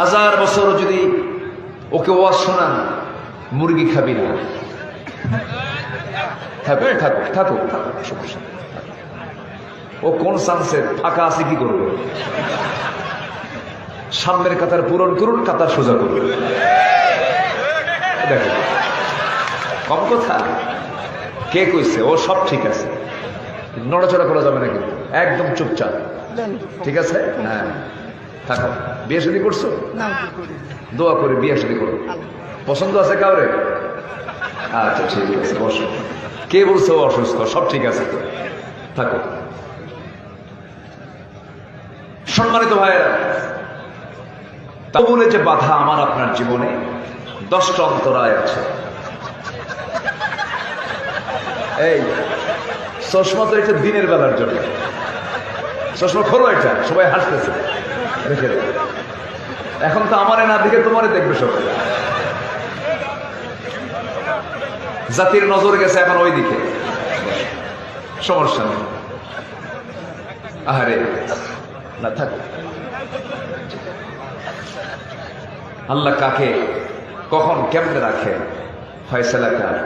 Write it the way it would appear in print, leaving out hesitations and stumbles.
1000 বছর যদি ওকে ওয়াজ শোনান, মুরগি খাবি না। থাকো থাকো থাকো থাকো, সমস্যা নেই। ও কোন চান্সের ফাঁকা আছে কি করবে? সামনের কাতার পূরণ করুন, কাতার সোজা করুন। দেখো কম কথা, কে কইছে ও সব ঠিক আছে, নড়াচড়া করা যাবে না কিন্তু, একদম চুপচাপ, ঠিক আছে? হ্যাঁ থাকো। বিয়ে শাদী করছো? দোয়া করে বিয়ে শাদী করো। পছন্দ আছে কাউরে? আচ্ছা ঠিক আছে, বসো। কে বলছো অসুস্থ? সব ঠিক আছে তো, থাকো। সম্মানিত ভাইয়েরা, তা বলে যে বাধা আমার আপনার জীবনে 10টা অন্তরায় আছে। এই চশমা তো এটা দিনের বেলার জন্য, চশমা খোলো, এটা সবাই হাসতেছে, রেখে দেবে। এখন তো আমারে না দেখে তোমারে দেখবে সবাই। জাতির নজর গেছে এখন ওই দিকে, সমস্যা নেই। আহারে না, থাকো। আল্লাহ কাকে কখন কেমনে রাখে ফয়সালা কার।